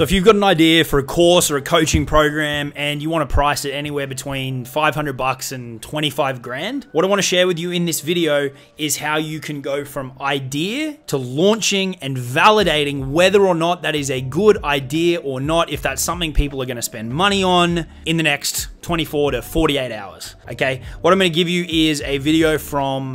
So if you've got an idea for a course or a coaching program and you want to price it anywhere between 500 bucks and 25 grand, what I want to share with you in this video is how you can go from idea to launching and validating whether or not that is a good idea or not, if that's something people are going to spend money on in the next 24 to 48 hours. Okay, what I'm going to give you is a video from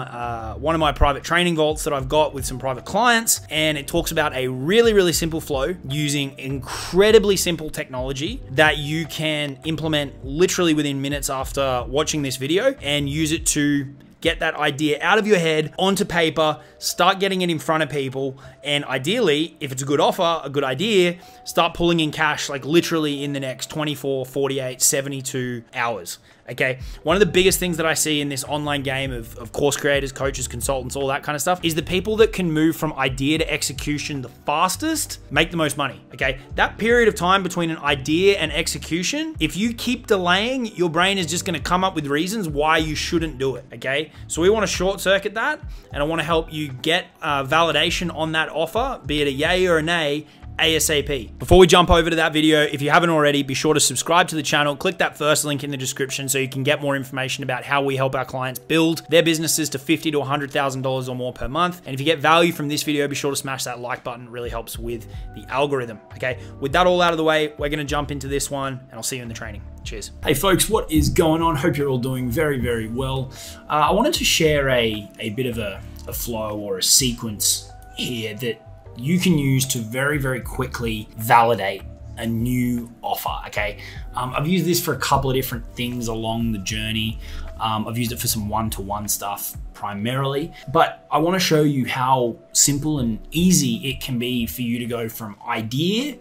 one of my private training vaults that I've got with some private clients, and it talks about a really simple flow using incredibly simple technology that you can implement literally within minutes after watching this video and use it to get that idea out of your head onto paper, start getting it in front of people, and ideally, if it's a good offer, a good idea, start pulling in cash like literally in the next 24, 48, 72 hours. Okay, one of the biggest things that I see in this online game of course creators, coaches, consultants, all that kind of stuff is the people that can move from idea to execution the fastest make the most money. Okay, that period of time between an idea and execution, if you keep delaying, your brain is just going to come up with reasons why you shouldn't do it. Okay, so we want to short circuit that, and I want to help you get validation on that offer, be it a yay or a nay, ASAP. Before we jump over to that video, if you haven't already, be sure to subscribe to the channel, click that first link in the description so you can get more information about how we help our clients build their businesses to $50,000 to $100,000 or more per month. And if you get value from this video, be sure to smash that like button. It really helps with the algorithm. Okay, with that all out of the way, we're going to jump into this one and I'll see you in the training. Cheers. Hey folks, what is going on? Hope you're all doing very well. I wanted to share a bit of a flow or a sequence here that you can use to very quickly validate a new offer, okay? I've used this for a couple of different things along the journey. I've used it for some one-to-one stuff primarily, but I wanna show you how simple and easy it can be for you to go from idea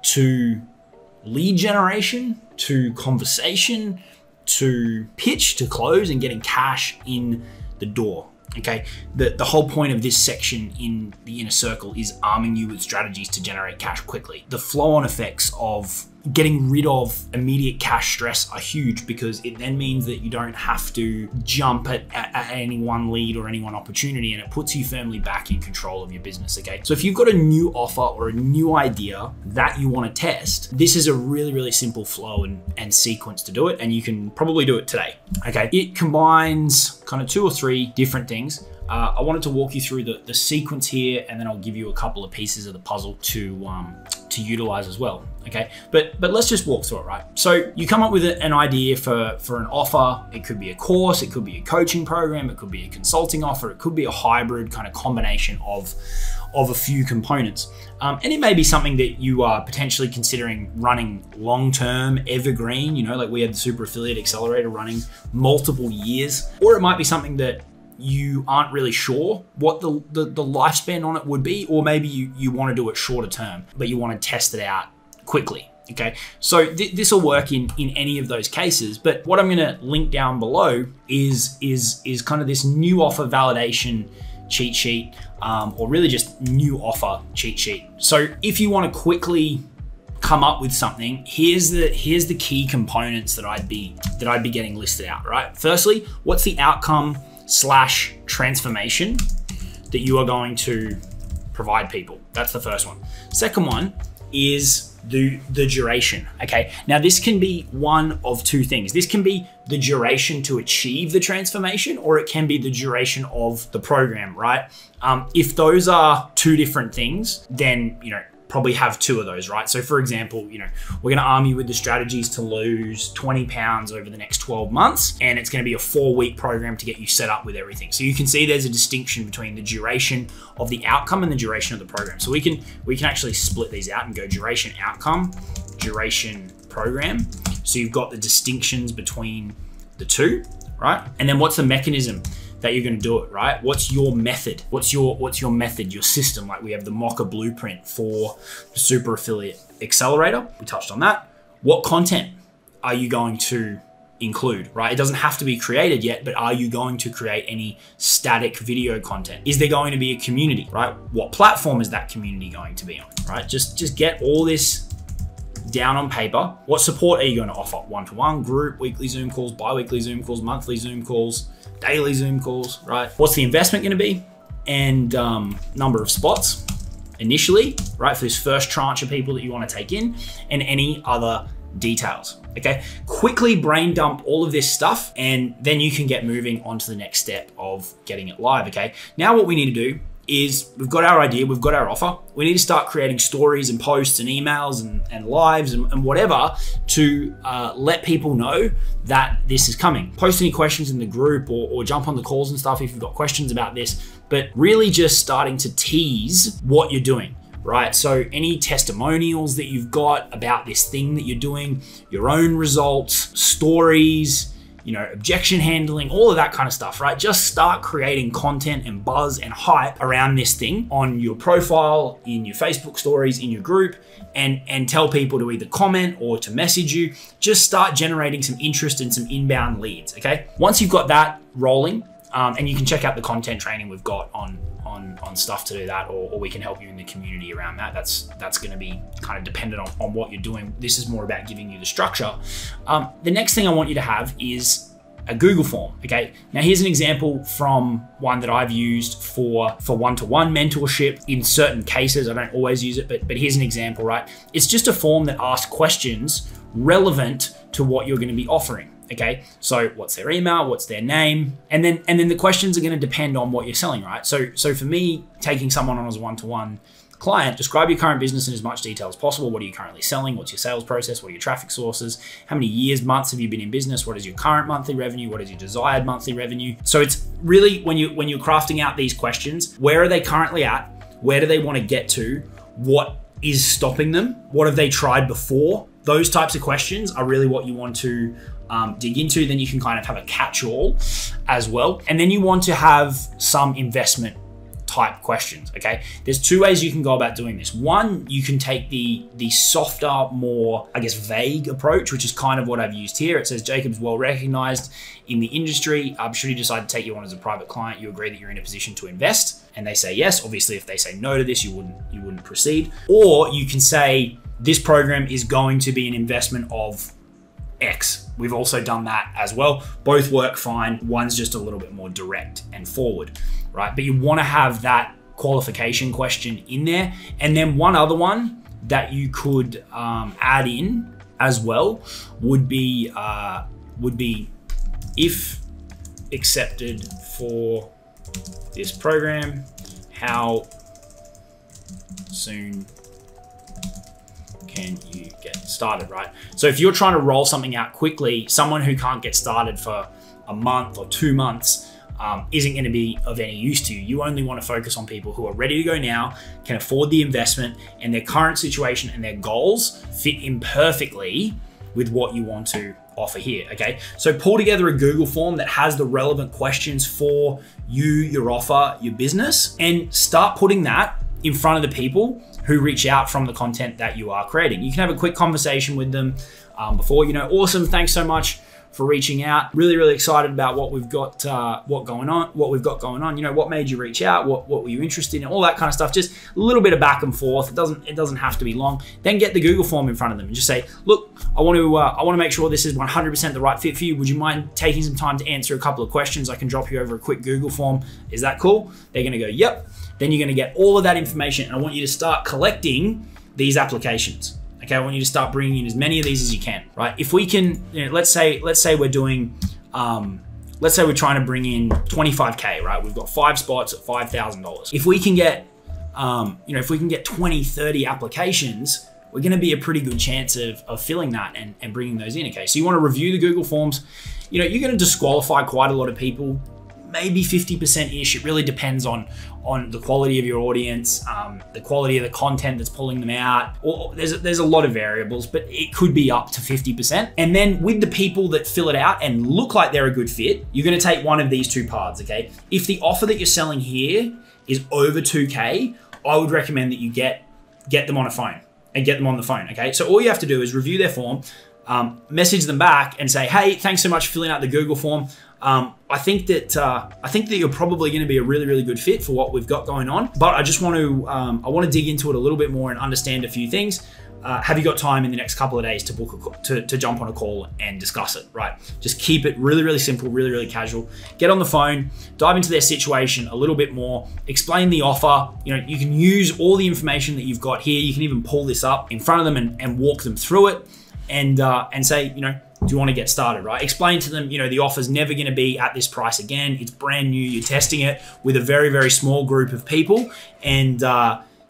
to lead generation, to conversation, to pitch, to close, and getting cash in the door. Okay, the whole point of this section in the inner circle is arming you with strategies to generate cash quickly. The flow-on effects of getting rid of immediate cash stress are huge, because it then means that you don't have to jump at any one lead or any one opportunity, and it puts you firmly back in control of your business, okay? So if you've got a new offer or a new idea that you want to test, this is a really simple flow and sequence to do it, and you can probably do it today, okay? It combines kind of 2 or 3 different things. I wanted to walk you through the sequence here, and then I'll give you a couple of pieces of the puzzle to utilize as well, okay? But let's just walk through it, right? So you come up with an idea for an offer. It could be a course, it could be a coaching program, it could be a consulting offer, it could be a hybrid kind of combination of a few components. And it may be something that you are potentially considering running long-term, evergreen, you know, like we had the Super Affiliate Accelerator running multiple years, or it might be something that you aren't really sure what the lifespan on it would be, or maybe you want to do it shorter term, but you want to test it out quickly, okay? So this will work in any of those cases, but what I'm gonna link down below is kind of this new offer validation cheat sheet, or really just new offer cheat sheet. So if you want to quickly come up with something, here's the key components that I'd be getting listed out, right? Firstly, what's the outcome / transformation that you are going to provide people? That's the first one. Second one is the duration, okay? Now this can be one of 2 things. This can be the duration to achieve the transformation, or it can be the duration of the program, right? If those are 2 different things, then, you know, probably have 2 of those, right? So for example, you know, we're gonna arm you with the strategies to lose 20 pounds over the next 12 months, and it's gonna be a 4-week program to get you set up with everything. So you can see there's a distinction between the duration of the outcome and the duration of the program. So we can actually split these out and go duration outcome, duration program. So you've got the distinctions between the 2, right? And then what's the mechanism that you're going to do it, right? What's your method? What's your method, your system? Like we have the Mocha blueprint for the Super Affiliate Accelerator. We touched on that. What content are you going to include, right? It doesn't have to be created yet, but are you going to create any static video content? Is there going to be a community, right? What platform is that community going to be on, right? Just get all this down on paper. What support are you going to offer? One-to-one, group, weekly Zoom calls, bi-weekly Zoom calls, monthly Zoom calls, daily Zoom calls, right? What's the investment going to be? And number of spots. initially, right? For this first tranche of people that you want to take in, and any other details, okay? Quickly brain dump all of this stuff, and then you can get moving on to the next step of getting it live, okay? Now what we need to do is we've got our idea, we've got our offer. We need to start creating stories and posts and emails and lives and whatever to let people know that this is coming. Post any questions in the group or jump on the calls and stuff if you've got questions about this, but really just starting to tease what you're doing, right? So any testimonials that you've got about this thing that you're doing, your own results, stories, you know, objection handling, all of that kind of stuff, right? Just start creating content and buzz and hype around this thing on your profile, in your Facebook stories, in your group, and tell people to either comment or to message you. Just start generating some interest and some inbound leads, okay? Once you've got that rolling, and you can check out the content training we've got on stuff to do that, or we can help you in the community around that. That's going to be kind of dependent on what you're doing. This is more about giving you the structure. The next thing I want you to have is a Google form, okay? Now here's an example from one that I've used for one-to-one mentorship in certain cases. I don't always use it, but here's an example, right? It's just a form that asks questions relevant to what you're going to be offering. Okay, so what's their email, what's their name, and then the questions are going to depend on what you're selling, right? So for me, taking someone on as a one-to-one client, describe your current business in as much detail as possible. What are you currently selling? What's your sales process? What are your traffic sources? How many years, months have you been in business? What is your current monthly revenue? What is your desired monthly revenue? So it's really when you're crafting out these questions, where are they currently at? Where do they want to get to? What is stopping them? What have they tried before? Those types of questions are really what you want to dig into. Then you can kind of have a catch-all as well. And then you want to have some investment type questions, okay? There's two ways you can go about doing this. One, you can take the softer, more, I guess, vague approach, which is kind of what I've used here. It says, Jacob's well recognized in the industry. Should you decide to take you on as a private client, you agree that you're in a position to invest? And they say yes. Obviously, if they say no to this, you wouldn't proceed. Or you can say, this program is going to be an investment of X. We've also done that as well. Both work fine. One's just a little bit more direct and forward, right? But you want to have that qualification question in there. And then one other one that you could add in as well would be if accepted for this program, how soon can you get started, right? So if you're trying to roll something out quickly, someone who can't get started for a month or 2 months isn't going to be of any use to you. You only want to focus on people who are ready to go now, can afford the investment, and their current situation and their goals fit in perfectly with what you want to offer here, okay? So pull together a Google form that has the relevant questions for you, your offer, your business, and start putting that in front of the people who reach out from the content that you are creating. You can have a quick conversation with them before, you know, awesome, thanks so much for reaching out. Really, really excited about what we've got, what we've got going on. You know, what made you reach out? What were you interested in? All that kind of stuff. Just a little bit of back and forth. It doesn't have to be long. Then get the Google form in front of them and just say, look, I want to make sure this is 100% the right fit for you. Would you mind taking some time to answer a couple of questions? I can drop you over a quick Google form. Is that cool? They're going to go, yep. Then you're going to get all of that information, and I want you to start collecting these applications. Okay, I want you to start bringing in as many of these as you can, right? If we can, you know, let's say we're doing, let's say we're trying to bring in 25K, right? We've got 5 spots at $5,000. If we can get, you know, if we can get 20, 30 applications, we're going to be a pretty good chance of filling that and bringing those in. Okay, so you want to review the Google Forms. You know, you're going to disqualify quite a lot of people, maybe 50%-ish. It really depends on the quality of your audience, the quality of the content that's pulling them out. Or there's a lot of variables, but it could be up to 50%. And then with the people that fill it out and look like they're a good fit, you're gonna take one of these 2 paths, okay? If the offer that you're selling here is over 2K, I would recommend that you get them on a phone and get them on the phone, okay? So all you have to do is review their form, message them back and say, hey, thanks so much for filling out the Google form. I think that you're probably going to be a really, really good fit for what we've got going on. But I just want to, I want to dig into it a little bit more and understand a few things. have you got time in the next couple of days to book to jump on a call and discuss it, right? Just keep it really, really simple, really, really casual. Get on the phone, dive into their situation a little bit more, explain the offer. You know, you can use all the information that you've got here. You can even pull this up in front of them and walk them through it and say, you know, do you want to get started, right? Explain to them, you know, the offer's never going to be at this price again. It's brand new. You're testing it with a very, very small group of people. And,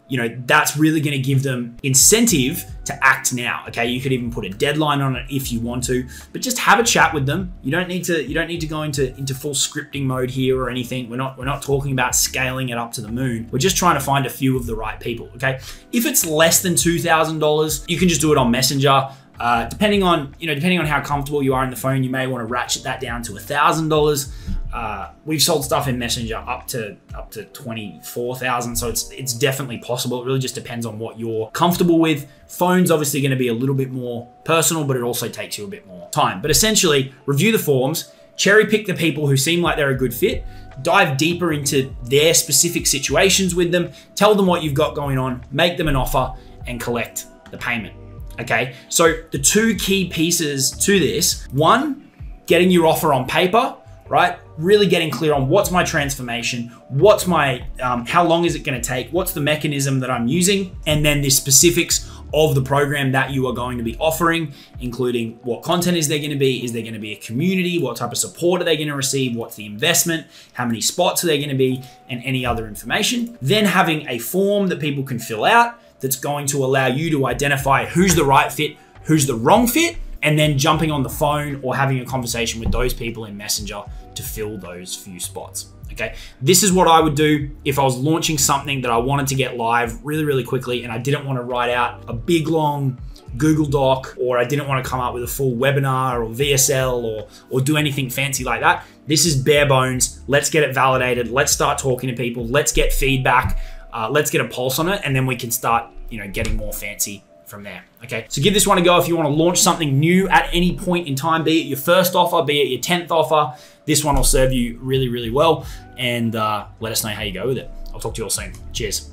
you know, that's really going to give them incentive to act now. Okay, you could even put a deadline on it if you want to, but just have a chat with them. You don't need to go into full scripting mode here or anything. We're not talking about scaling it up to the moon. We're just trying to find a few of the right people. Okay, if it's less than $2,000, you can just do it on Messenger. Depending on how comfortable you are in the phone, you may want to ratchet that down to $1,000. We've sold stuff in Messenger up to 24,000, so it's definitely possible. It really just depends on what you're comfortable with. Phone's obviously going to be a little bit more personal, but it also takes you a bit more time. But essentially, review the forms, cherry pick the people who seem like they're a good fit, dive deeper into their specific situations with them, tell them what you've got going on, make them an offer, and collect the payment. Okay, so the two key pieces to this: one, getting your offer on paper, right? Really getting clear on what's my transformation, what's my, how long is it gonna take, what's the mechanism that I'm using, and then the specifics of the program that you are going to be offering, including what content is there gonna be a community, what type of support are they gonna receive, what's the investment, how many spots are there gonna be, and any other information. Then having a form that people can fill out that's going to allow you to identify who's the right fit, who's the wrong fit, and then jumping on the phone or having a conversation with those people in Messenger to fill those few spots, okay? This is what I would do if I was launching something that I wanted to get live really, really quickly and I didn't want to write out a big, long Google Doc, or I didn't want to come up with a full webinar or VSL or do anything fancy like that. This is bare bones. Let's get it validated. Let's start talking to people. Let's get feedback. Let's get a pulse on it, and then we can start, you know, getting more fancy from there. Okay, so give this one a go if you want to launch something new at any point in time, be it your first offer, be it your 10th offer. This one will serve you really, really well, and let us know how you go with it. I'll talk to you all soon. Cheers.